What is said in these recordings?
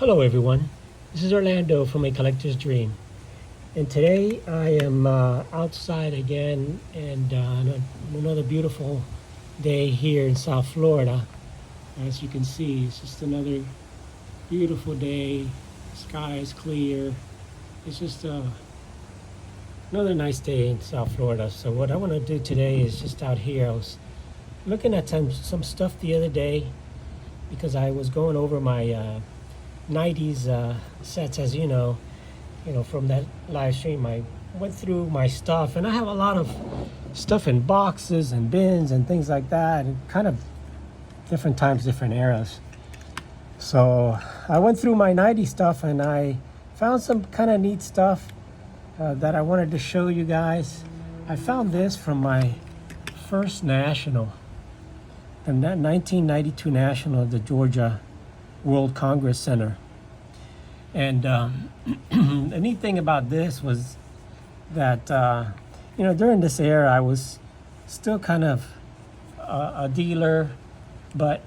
Hello everyone, this is Orlando from A Collector's Dream, and today I am outside again and on another beautiful day here in South Florida. As you can see, it's just another beautiful day. The sky is clear. It's just another nice day in South Florida. So what I want to do today is just out here. I was looking at some stuff the other day because I was going over my 90s sets. As you know from that live stream, I went through my stuff, and I have a lot of stuff in boxes and bins and things like that, and kind of different times, different eras. So I went through my 90s stuff and I found some kind of neat stuff that I wanted to show you guys. I found this from my first national, and that 1992 national at the Georgia World Congress Center. And the neat thing about this was that during this era I was still kind of a dealer, but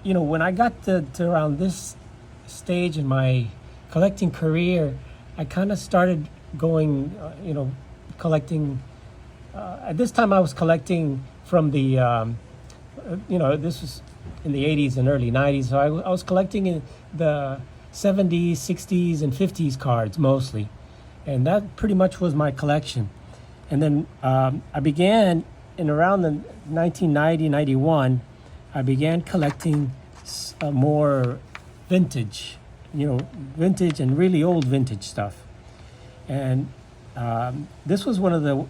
when I got to around this stage in my collecting career, I kind of started going collecting. At this time I was collecting from the this was in the 80s and early 90s. So I was collecting in the 70s, 60s, and 50s cards mostly. And that pretty much was my collection. And then I began in around the 1990, 91, I began collecting more vintage, vintage and really old vintage stuff. And this was one of the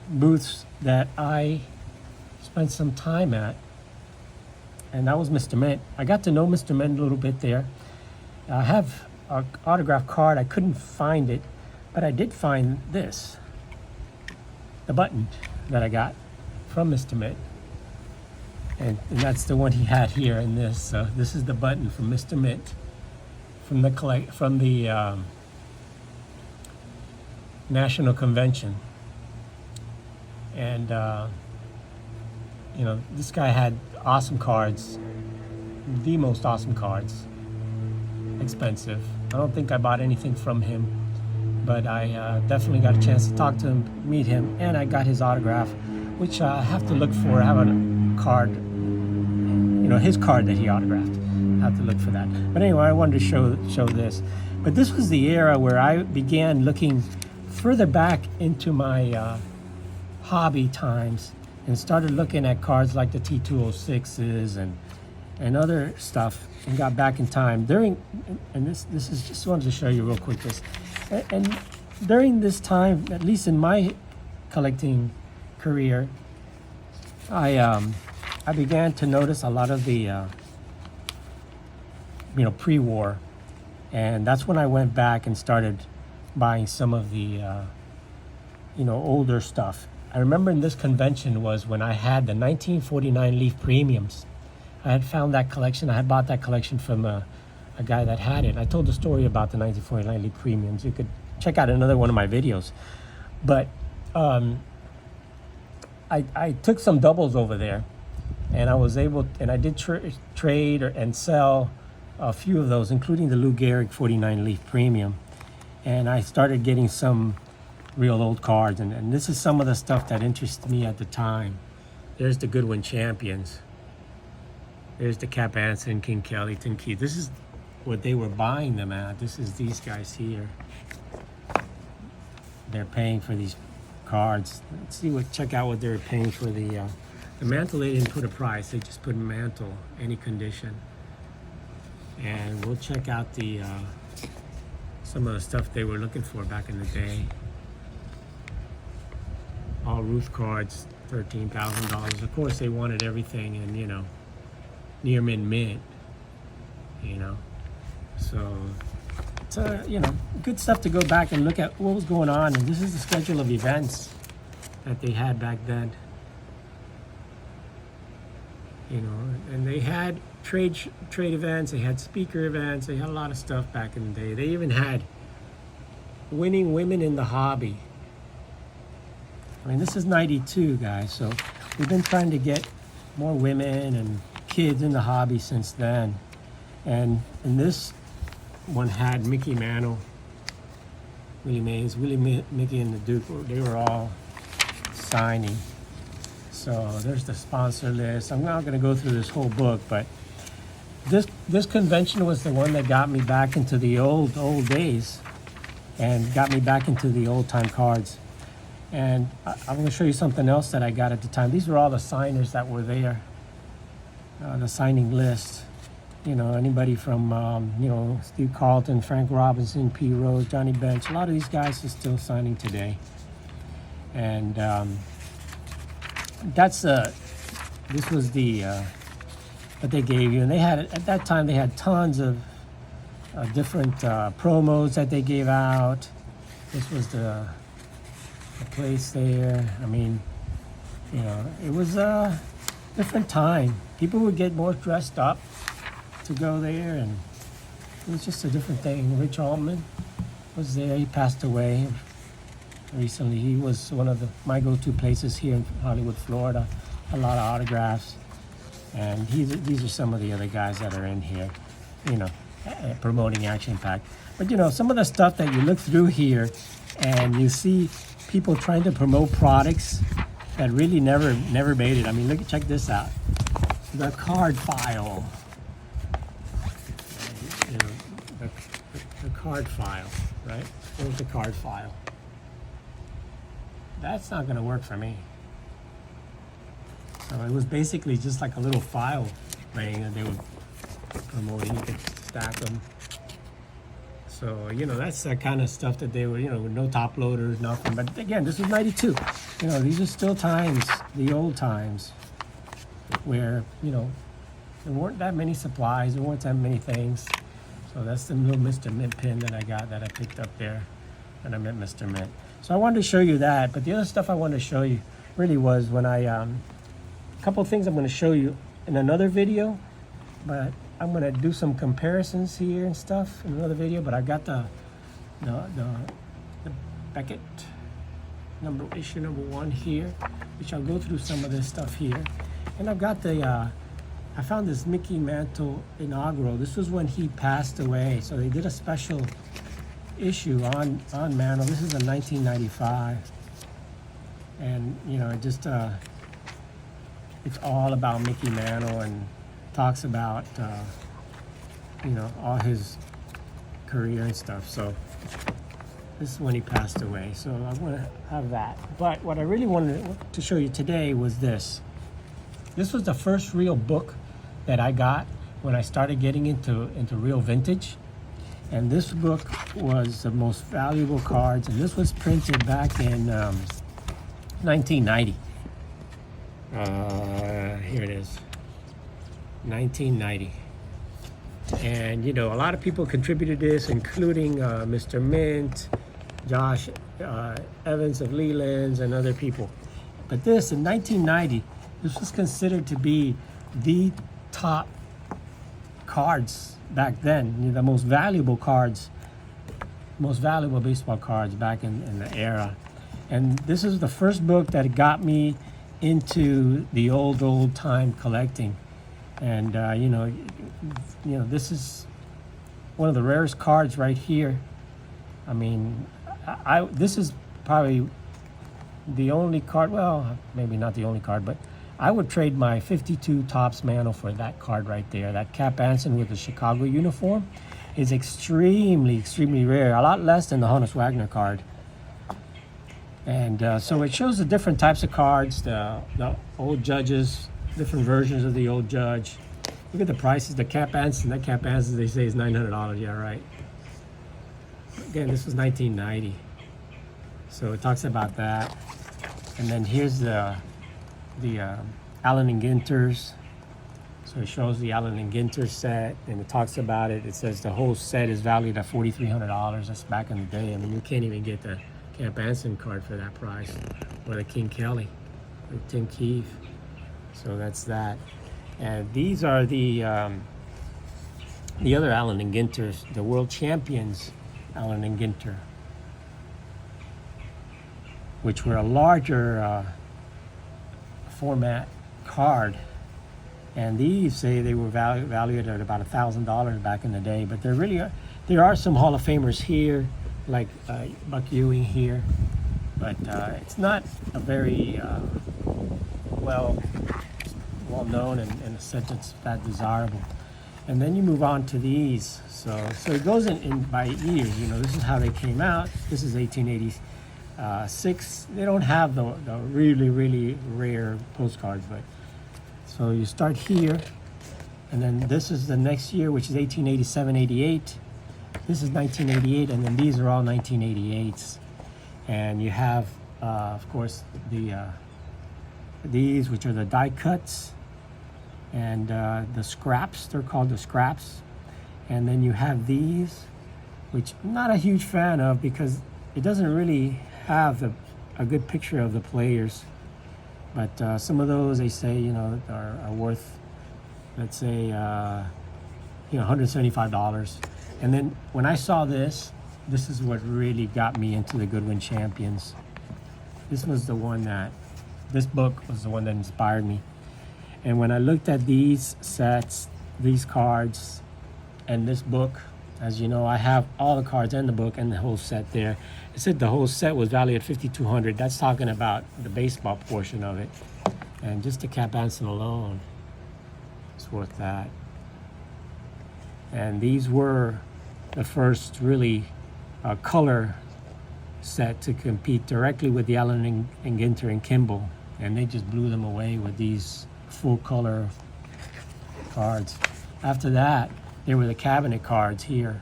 booths that I spent some time at, and that was Mr. Mint. I got to know Mr. Mint a little bit there. I have an autograph card. I couldn't find it, but I did find this, the button that I got from Mr. Mint, and that's the one he had here in this. So this is the button from Mr. Mint from the National Convention. And this guy had awesome cards, the most awesome cards. Expensive. I don't think I bought anything from him, but I definitely got a chance to talk to him, meet him, and I got his autograph, which I have to look for. I have a card, his card that he autographed. I have to look for that. But anyway, I wanted to show this. But this was the era where I began looking further back into my hobby times, and started looking at cards like the T206s and other stuff, and got back in time and this is just wanted to show you real quick this. And during this time, at least in my collecting career, I began to notice a lot of the pre-war, and that's when I went back and started buying some of the older stuff. I remember in this convention was when I had the 1949 Leaf Premiums. I had found that collection. I had bought that collection from a guy that had it. I told the story about the 1949 Leaf Premiums. You could check out another one of my videos. But I took some doubles over there, and I was able, and I did trade and sell a few of those, including the Lou Gehrig 49 Leaf Premium. And I started getting some real old cards, and this is some of the stuff that interested me at the time. There's the Goodwin Champions. There's the Cap Anson, King Kelly, Tim Keith. This is what they were buying them at. This is these guys here. They're paying for these cards. Let's check out what they're paying for the Mantle. They didn't put a price. They just put Mantle, any condition. And we'll check out the some of the stuff they were looking for back in the day. All Ruth cards, $13,000. Of course, they wanted everything in, near mint. So it's good stuff to go back and look at what was going on. And this is the schedule of events that they had back then. And they had trade events, they had speaker events, they had a lot of stuff back in the day. They even had winning women in the hobby. I mean, this is 92, guys, so we've been trying to get more women and kids in the hobby since then. And this one had Mickey Mantle, Willie Mays, Mickey, and the Duke. They were all signing. So there's the sponsor list. I'm not going to go through this whole book, but this convention was the one that got me back into the old days and got me back into the old time cards. And I'm going to show you something else that I got at the time. These were all the signers that were there, the signing list. You know, anybody from, you know, Steve Carlton, Frank Robinson, P. Rose, Johnny Bench. A lot of these guys are still signing today. And this was the, what they gave you. And they had, at that time, they had tons of different promos that they gave out. This was the place there. I mean, you know, it was a different time. People would get more dressed up to go there, and it was just a different thing. Rich Altman was there. He passed away recently. He was one of my go-to places here in Hollywood, Florida. A lot of autographs, and these are some of the other guys that are in here, you know, promoting Action Pack. But you know, some of the stuff that you look through here, and you see people trying to promote products that really never made it. I mean, check this out. The card file. You know, the card file, right? There's the card file. That's not going to work for me. So it was basically just like a little file thing that they would promote. You could stack them. So, you know, that's the kind of stuff that they were, you know, with no top loaders, nothing. But again, this was 92. You know, these are still times, the old times, where, you know, there weren't that many supplies, there weren't that many things. So that's the little Mr. Mint pin that I got, that I picked up there, and I met Mr. Mint. So I wanted to show you that, but the other stuff I wanted to show you really was when I, a couple of things I'm going to show you in another video, but I'm going to do some comparisons here and stuff in another video. But I got the Beckett issue number 1 here, which I'll go through some of this stuff here. And I've got the, I found this Mickey Mantle inaugural. This was when he passed away. So they did a special issue on Mantle. This is a 1995. And, you know, it just, it's all about Mickey Mantle, and talks about, you know, all his career and stuff. So this is when he passed away. So I'm going to have that. But what I really wanted to show you today was this. This was the first real book that I got when I started getting into real vintage. And this book was the most valuable cards. And this was printed back in 1990. Here it is. 1990. And you know, a lot of people contributed this, including Mr. Mint, Josh Evans of Leland's, and other people. But this, in 1990, this was considered to be the top cards back then, you know, the most valuable cards, most valuable baseball cards back in the era. And this is the first book that got me into the old time collecting. And you know, this is one of the rarest cards right here. I mean, this is probably the only card, well, maybe not the only card, but I would trade my 52 Topps Mantle for that card right there. That Cap Anson with the Chicago uniform is extremely rare, a lot less than the Honus Wagner card. And so it shows the different types of cards, the old Judges, different versions of the old Judge. Look at the prices. The Cap Anson, that Cap Anson they say is $900. Yeah, right. Again, this was 1990. So it talks about that. And then here's the Allen and Ginters. So it shows the Allen and Ginter set, and it talks about it. It says the whole set is valued at $4,300. That's back in the day. I mean, you can't even get the Cap Anson card for that price, or the King Kelly, or Tim Keefe. So that's that. And these are the other Allen and Ginters, the World Champions Allen and Ginter, which were a larger format card. And these say they were valued at about $1,000 back in the day. But there are some Hall of Famers here, like Buck Ewing here. But it's not a very well known, and in a sense it's that desirable. And then you move on to these. So it goes in by years. You know, this is how they came out. This is 1886. They don't have the really rare postcards, but so you start here, and then this is the next year, which is 1887, 88. This is 1988, and then these are all 1988s. And you have, of course, these, which are the die cuts, and the scraps. They're called the scraps. And then you have these, which I'm not a huge fan of because it doesn't really have a good picture of the players. But some of those, they say, you know, are worth, let's say, you know, $175. And then when I saw this is what really got me into the Goodwin Champions. This was the one this book was the one that inspired me. And when I looked at these sets, these cards, and this book, as you know, I have all the cards and the book and the whole set there. It said the whole set was valued at $5,200. That's talking about the baseball portion of it. And just the Cap Anson alone is worth that. And these were the first really color set to compete directly with the Allen and Ginter and Kimball. And they just blew them away with these full color cards. After that, there were the cabinet cards here.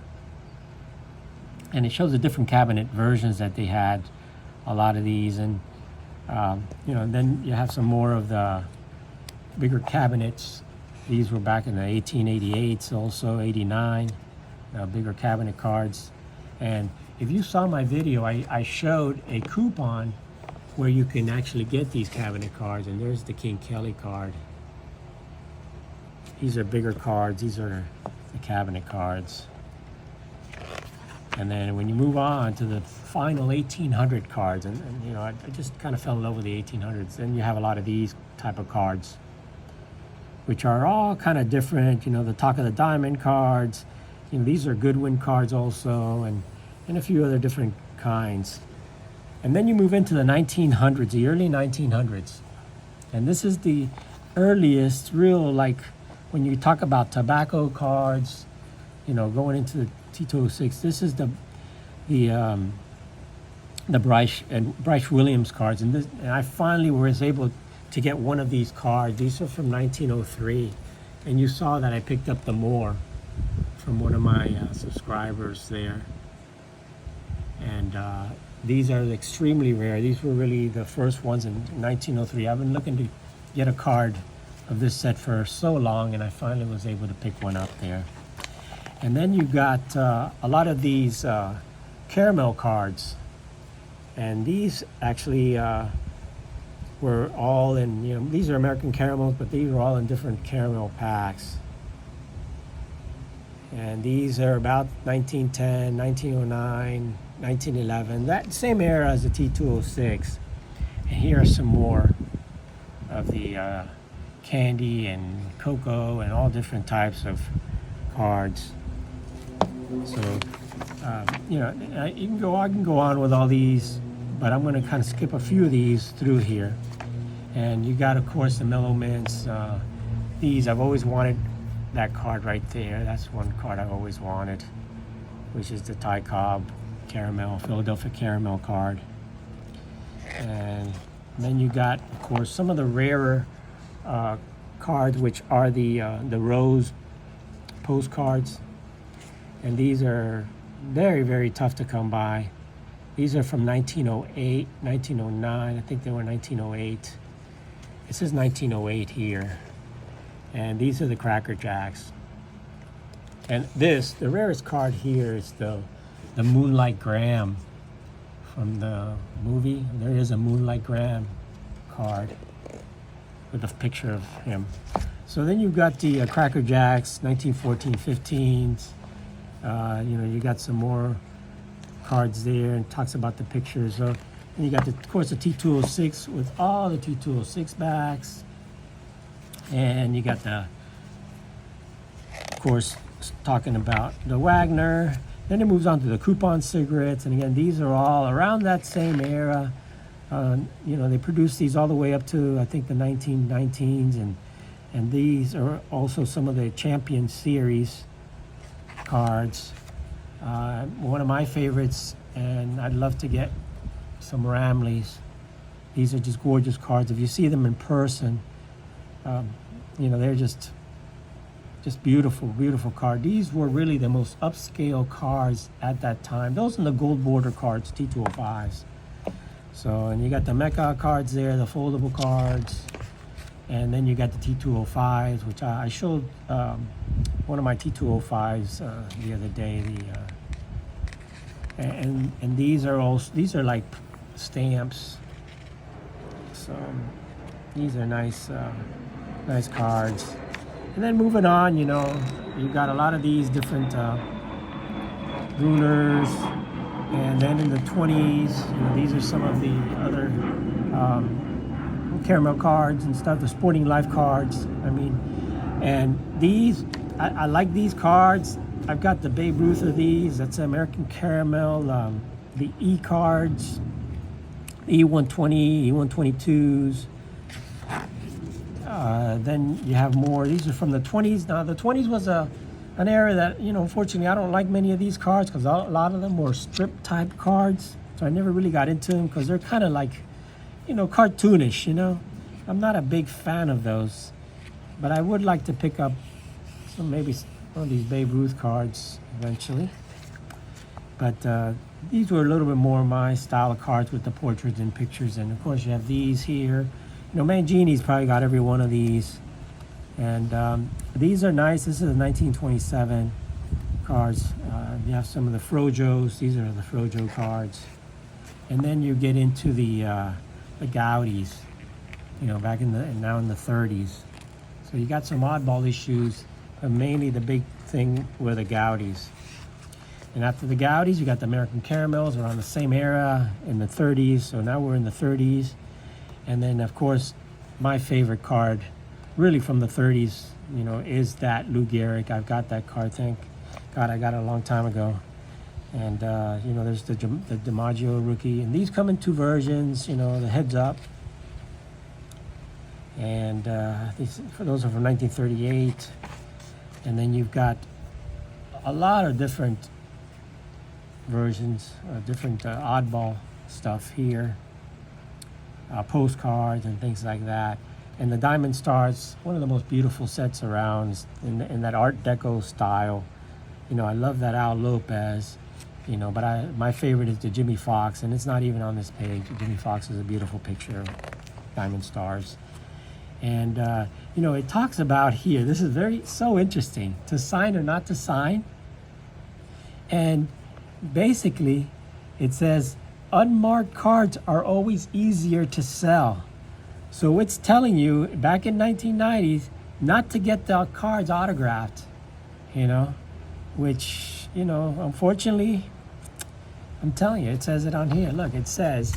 And it shows the different cabinet versions that they had, a lot of these. And, you know, then you have some more of the bigger cabinets. These were back in the 1888s, also 89, bigger cabinet cards. And if you saw my video, I showed a coupon where you can actually get these cabinet cards. And there's the King Kelly card. These are bigger cards. These are the cabinet cards. And then when you move on to the final 1800 cards, and you know, I just kind of fell in love with the 1800s. Then you have a lot of these type of cards, which are all kind of different. You know, the Talk of the Diamond cards. You know, these are Goodwin cards also, and a few other different kinds. And then you move into the 1900s, the early 1900s. And this is the earliest real, like, when you talk about tobacco cards, you know, going into the T206, this is the Bryce Williams cards. And I finally was able to get one of these cards. These are from 1903. And you saw that I picked up the more from one of my subscribers there. And these are extremely rare. These were really the first ones in 1903. I've been looking to get a card of this set for so long, and I finally was able to pick one up there. And then you got a lot of these caramel cards. And these actually were all in, you know, these are American caramels, but these were all in different caramel packs. And these are about 1910, 1909, 1911, that same era as the T206. And here are some more of the candy and cocoa and all different types of cards. So, you know, I can go on with all these, but I'm going to kind of skip a few of these through here. And you got, of course, the Mellow Mints. These, I've always wanted that card right there. That's one card I've always wanted, which is the Ty Cobb Caramel, Philadelphia Caramel card. And then you got, of course, some of the rarer cards, which are the Rose postcards. And these are very, very tough to come by. These are from 1908, 1909. I think they were 1908. It says 1908 here. And these are the Cracker Jacks. And this, the rarest card here is the Moonlight Graham from the movie. There is a Moonlight Graham card with a picture of him. So then you've got the Cracker Jacks, 1914, 15s. You know, you got some more cards there, and talks about the pictures of. And you got, of course, the T206 with all the T206 backs. And you got the, of course, talking about the Wagner. Then it moves on to the coupon cigarettes. And again, these are all around that same era. You know, they produced these all the way up to, I think, the 1919s. And these are also some of the Champion Series cards. One of my favorites, and I'd love to get some Ramleys. These are just gorgeous cards. If you see them in person, you know, they're just beautiful, beautiful card. These were really the most upscale cards at that time. Those are the gold border cards, T205s. So, and you got the Mecca cards there, the foldable cards. And then you got the T205s, which I showed one of my T205s the other day. And these are also, these are like stamps. So these are nice, nice cards. And then moving on, you know, you've got a lot of these different Bruners. And then in the 20s, you know, these are some of the other caramel cards and stuff, the Sporting Life cards. I mean, and these, I like these cards. I've got the Babe Ruth of these. That's American Caramel. The E cards, E120, E122s. Then you have more. These are from the 20s. Now, the 20s was an era that, you know, unfortunately, I don't like many of these cards because a lot of them were strip type cards. So I never really got into them because they're kind of like, you know, cartoonish, you know. I'm not a big fan of those. But I would like to pick up some, maybe one of these Babe Ruth cards eventually. But these were a little bit more my style of cards with the portraits and pictures. And of course, you have these here. You know, Mangini's probably got every one of these. And these are nice. This is a 1927 cards. You have some of the Frojos. These are the Frojo cards. And then you get into the Gaudis, you know, back in now in the 30s. So you got some oddball issues, but mainly the big thing were the Gaudis. And after the Gaudis, you got the American Caramels around the same era in the 30s. So now we're in the 30s. And then, of course, my favorite card, really from the 30s, you know, is that Lou Gehrig. I've got that card, thank God, I got it a long time ago. And, you know, there's the DiMaggio rookie. And these come in two versions, you know, the heads up. And those are from 1938. And then you've got a lot of different versions, different oddball stuff here. Postcards and things like that. And the Diamond Stars, one of the most beautiful sets around in that Art Deco style. You know, I love that Al Lopez, you know, but my favorite is the Jimmy Fox, and it's not even on this page. Jimmy Fox is a beautiful picture of Diamond Stars. And, you know, it talks about here, this is so interesting, to sign or not to sign. And basically, it says, unmarked cards are always easier to sell. So it's telling you, back in 1990s, not to get the cards autographed, you know, which, you know, unfortunately, I'm telling you, it says it on here. Look, it says,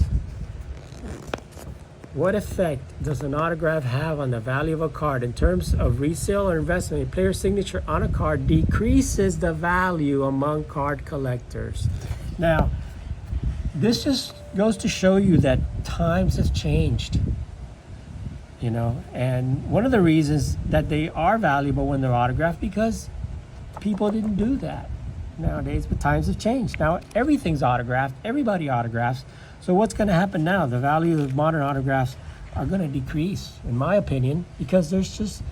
what effect does an autograph have on the value of a card? In terms of resale or investment, a player's signature on a card decreases the value among card collectors. Now, this just goes to show you that times have changed, you know, and one of the reasons that they are valuable when they're autographed, because people didn't do that nowadays, but times have changed. Now everything's autographed, everybody autographs. So what's going to happen now? The value of modern autographs are going to decrease, in my opinion, because there's just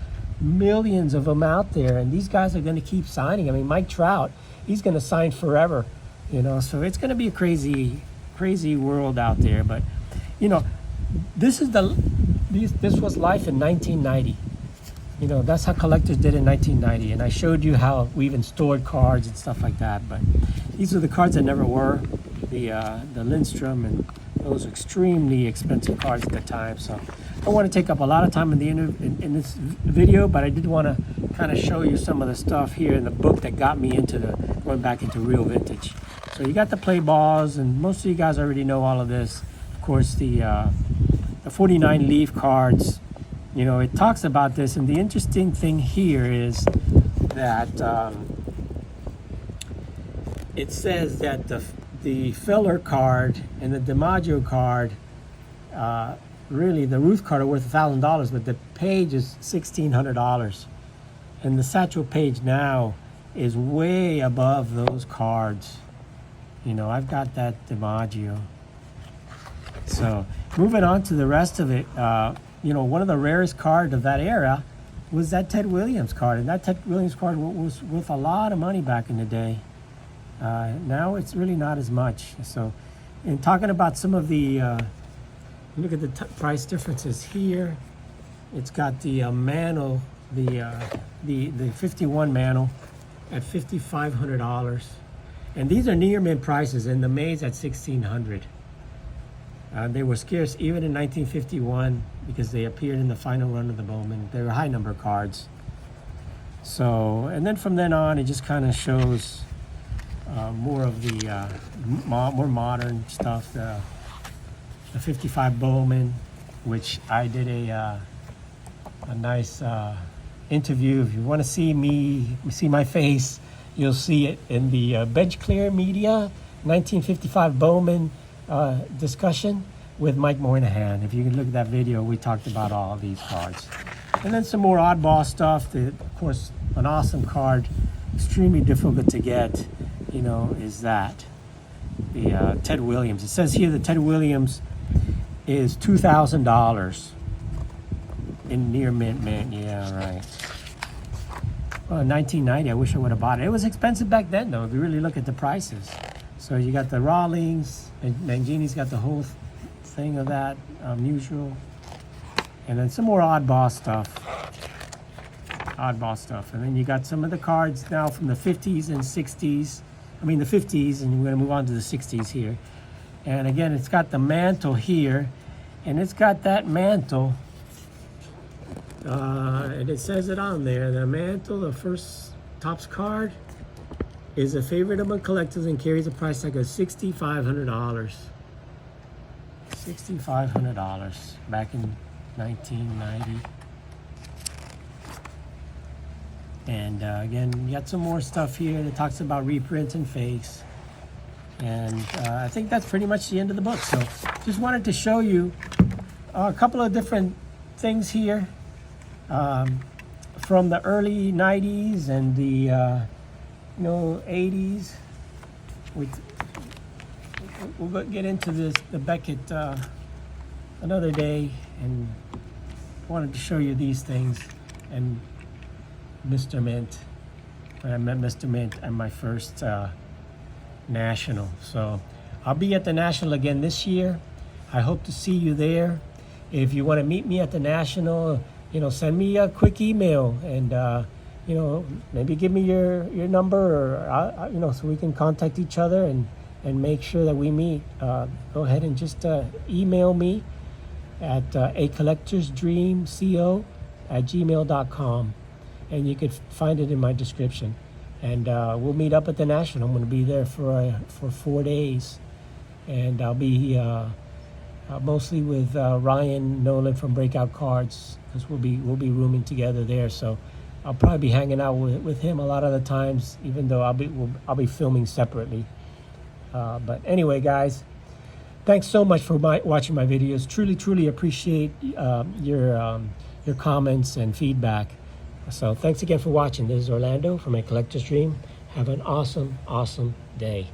millions of them out there, and these guys are going to keep signing. I mean, Mike Trout, he's going to sign forever, you know, so it's going to be a crazy world out there. But, you know, this was life in 1990. You know, that's how collectors did in 1990. And I showed you how we even stored cards and stuff like that. But these are the cards that never were. The Lindstrom, and those extremely expensive cards at the time. So I don't want to take up a lot of time in this video, but I did want to kind of show you some of the stuff here in the book that got me into going back into real vintage. So you got the play balls, and most of you guys already know all of this. Of course, the 49 leaf cards, you know, it talks about this, and the interesting thing here is that it says that the filler card and the DiMaggio card, really the Ruth card are worth $1,000, but the Page is $1,600, and the Satchel Paige now is way above those cards. You know, I've got that DiMaggio. So moving on to the rest of it, you know, one of the rarest cards of that era was that Ted Williams card, and that Ted Williams card was worth a lot of money back in the day. Now it's really not as much. So, in talking about some of the, look at the price differences here. It's got the Mantle, the 51 Mantle at $5,500, and these are near mint prices, and the Mays at $1,600. They were scarce even in 1951 because they appeared in the final run of the Bowman. They were high number cards. So, and then from then on, it just kind of shows more of the more modern stuff. The 55 Bowman, which I did a nice interview. If you want to see me, see my face, you'll see it in the Bench Clear Media 1955 Bowman discussion with Mike Moynihan. If you can look at that video, we talked about all of these cards. And then some more oddball stuff. Of course, an awesome card, extremely difficult to get, you know, is that the Ted Williams. It says here that Ted Williams is $2,000 in near mint. Yeah, right. Well, in 1990, I wish I would have bought it. It was expensive back then, though, if you really look at the prices. So you got the Rawlings, and Mangini's got the whole thing of that, unusual. And then some more oddball stuff. And then you got some of the cards now from the 50s and 60s. I mean the 50s, and we're going to move on to the 60s here. And again, it's got the Mantle here, and it's got that Mantle. And it says it on there. The Mantle, the first Topps card, is a favorite among collectors and carries a price tag of $6,500. $6,500 back in 1990. And again, you got some more stuff here that talks about reprints and fakes. And I think that's pretty much the end of the book. So just wanted to show you a couple of different things here from the early 90s and the 80s. We'll get into the Beckett another day, and wanted to show you these things and Mr. Mint. When I met Mr. Mint at my first National. So I'll be at the National again this year. I hope to see you there. If you want to meet me at the National, send me a quick email, and maybe give me your number, or so we can contact each other and make sure that we meet. Go ahead and just email me at acollectorsdreamco@gmail.com, and you could find it in my description. And we'll meet up at the National. I'm going to be there for 4 days, and I'll be mostly with Ryan Nolan from Breakout Cards, because we'll be rooming together there. So I'll probably be hanging out with him a lot of the times, even though I'll be filming separately. But anyway, guys, thanks so much for watching my videos. Truly appreciate your comments and feedback. So thanks again for watching. This is Orlando from A Collector's Dream. Have an awesome day.